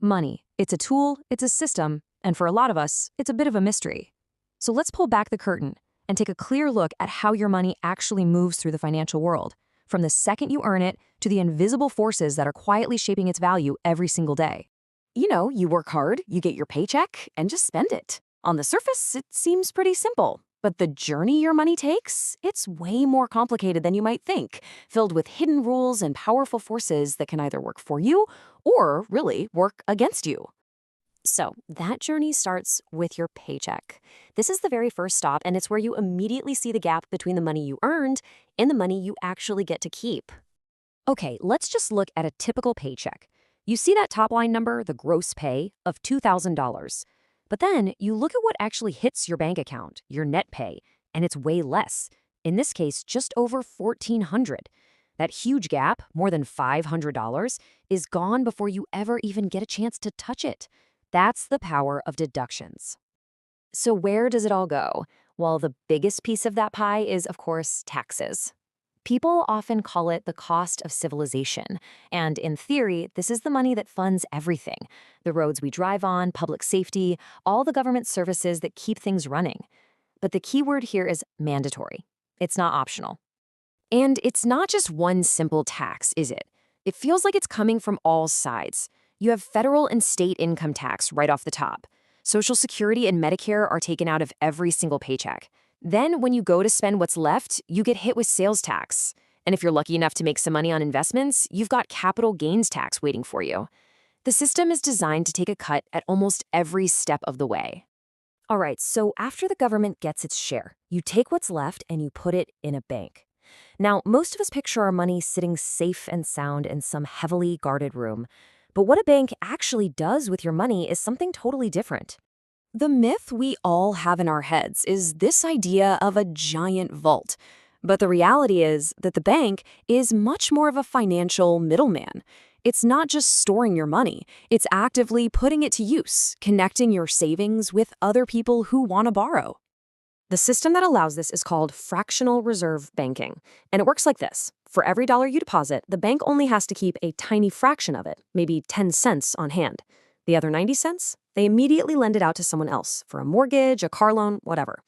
Money. It's a tool, it's a system, and for a lot of us, it's a bit of a mystery. So let's pull back the curtain and take a clear look at how your money actually moves through the financial world, from the second you earn it to the invisible forces that are quietly shaping its value every single day. You work hard, you get your paycheck, and just spend it. On the surface, it seems pretty simple. But the journey your money takes, it's way more complicated than you might think, filled with hidden rules and powerful forces that can either work for you or really work against you. So that journey starts with your paycheck. This is the very first stop, and it's where you immediately see the gap between the money you earned and the money you actually get to keep. Okay, let's just look at a typical paycheck. You see that top line number, the gross pay, of $2,000. But then you look at what actually hits your bank account, your net pay, and it's way less. In this case, just over $1,400. That huge gap, more than $500, is gone before you ever even get a chance to touch it. That's the power of deductions. So where does it all go? Well, the biggest piece of that pie is, of course, taxes. People often call it the cost of civilization, and in theory, this is the money that funds everything. The roads we drive on, public safety, all the government services that keep things running. But the key word here is mandatory. It's not optional. And it's not just one simple tax, is it? It feels like it's coming from all sides. You have federal and state income tax right off the top. Social Security and Medicare are taken out of every single paycheck. Then, when you go to spend what's left, you get hit with sales tax. And if you're lucky enough to make some money on investments, you've got capital gains tax waiting for you. The system is designed to take a cut at almost every step of the way. All right, so after the government gets its share, you take what's left and you put it in a bank. Now, most of us picture our money sitting safe and sound in some heavily guarded room. But what a bank actually does with your money is something totally different. The myth we all have in our heads is this idea of a giant vault. But the reality is that the bank is much more of a financial middleman. It's not just storing your money, it's actively putting it to use, connecting your savings with other people who want to borrow. The system that allows this is called fractional reserve banking, and it works like this. For every dollar you deposit, the bank only has to keep a tiny fraction of it, maybe 10 cents on hand. The other 90 cents, they immediately lend it out to someone else for a mortgage, a car loan, whatever.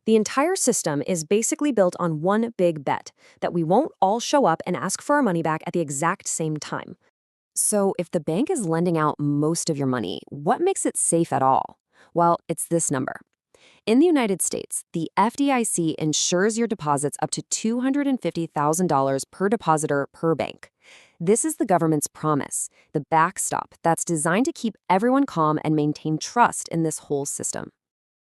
The entire system is basically built on one big bet that we won't all show up and ask for our money back at the exact same time. So if the bank is lending out most of your money, what makes it safe at all? Well, it's this number. In the United States, the FDIC insures your deposits up to $250,000 per depositor per bank. This is the government's promise, the backstop that's designed to keep everyone calm and maintain trust in this whole system.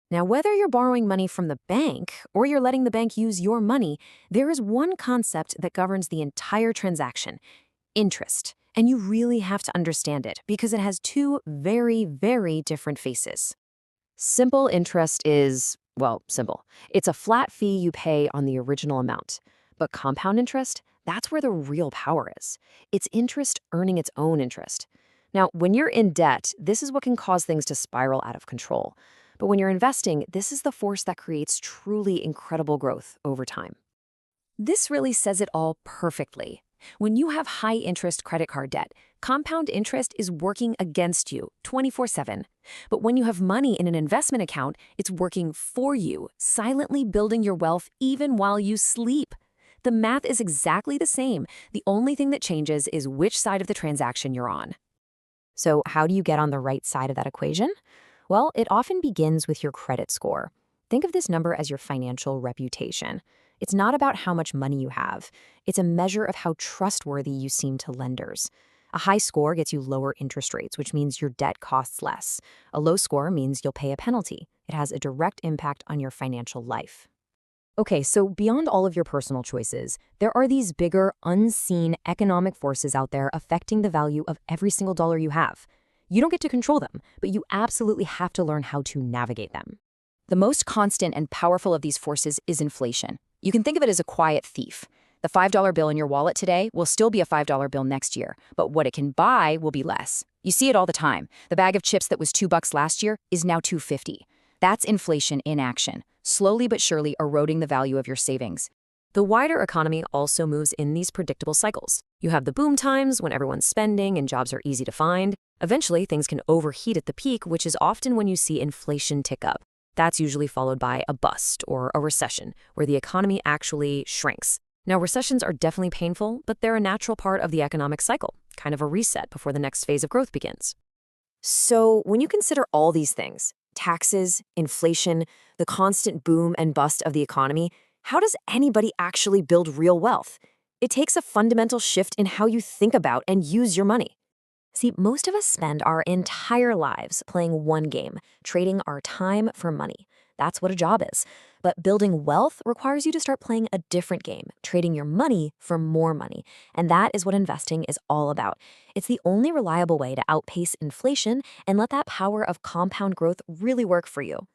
Now, whether you're borrowing money from the bank or you're letting the bank use your money, there is one concept that governs the entire transaction: interest. And you really have to understand it because it has two very, very different faces. Simple interest is, well, simple. It's a flat fee you pay on the original amount. But compound interest, that's where the real power is. It's interest earning its own interest. Now, when you're in debt, this is what can cause things to spiral out of control. But when you're investing, this is the force that creates truly incredible growth over time. This really says it all perfectly. When you have high-interest credit card debt, compound interest is working against you 24/7. But when you have money in an investment account, it's working for you, silently building your wealth even while you sleep. The math is exactly the same. The only thing that changes is which side of the transaction you're on. So how do you get on the right side of that equation? Well, it often begins with your credit score. Think of this number as your financial reputation. It's not about how much money you have. It's a measure of how trustworthy you seem to lenders. A high score gets you lower interest rates, which means your debt costs less. A low score means you'll pay a penalty. It has a direct impact on your financial life. Okay, so beyond all of your personal choices, there are these bigger, unseen economic forces out there affecting the value of every single dollar you have. You don't get to control them, but you absolutely have to learn how to navigate them. The most constant and powerful of these forces is inflation. You can think of it as a quiet thief. The $5 bill in your wallet today will still be a $5 bill next year, but what it can buy will be less. You see it all the time. The bag of chips that was $2 last year is now $2.50. That's inflation in action, slowly but surely eroding the value of your savings. The wider economy also moves in these predictable cycles. You have the boom times when everyone's spending and jobs are easy to find. Eventually, things can overheat at the peak, which is often when you see inflation tick up. That's usually followed by a bust or a recession, where the economy actually shrinks. Now, recessions are definitely painful, but they're a natural part of the economic cycle, kind of a reset before the next phase of growth begins. So, when you consider all these things, taxes, inflation, the constant boom and bust of the economy, how does anybody actually build real wealth? It takes a fundamental shift in how you think about and use your money. See, most of us spend our entire lives playing one game, trading our time for money. That's what a job is. But building wealth requires you to start playing a different game, trading your money for more money. And that is what investing is all about. It's the only reliable way to outpace inflation and let that power of compound growth really work for you.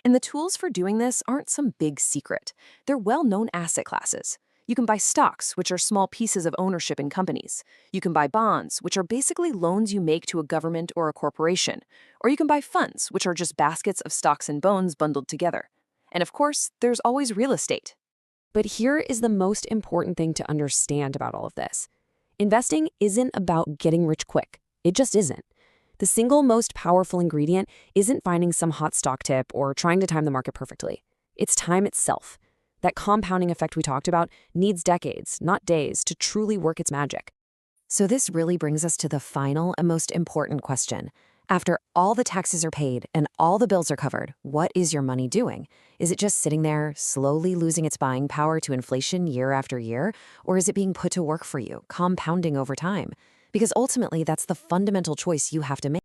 And the tools for doing this aren't some big secret. They're well-known asset classes. You can buy stocks, which are small pieces of ownership in companies. You can buy bonds, which are basically loans you make to a government or a corporation. Or you can buy funds, which are just baskets of stocks and bonds bundled together. And of course, there's always real estate. But here is the most important thing to understand about all of this. Investing isn't about getting rich quick. It just isn't. The single most powerful ingredient isn't finding some hot stock tip or trying to time the market perfectly. It's time itself. That compounding effect we talked about needs decades, not days, to truly work its magic. So this really brings us to the final and most important question. After all the taxes are paid and all the bills are covered, what is your money doing? Is it just sitting there, slowly losing its buying power to inflation year after year? Or is it being put to work for you, compounding over time? Because ultimately, that's the fundamental choice you have to make.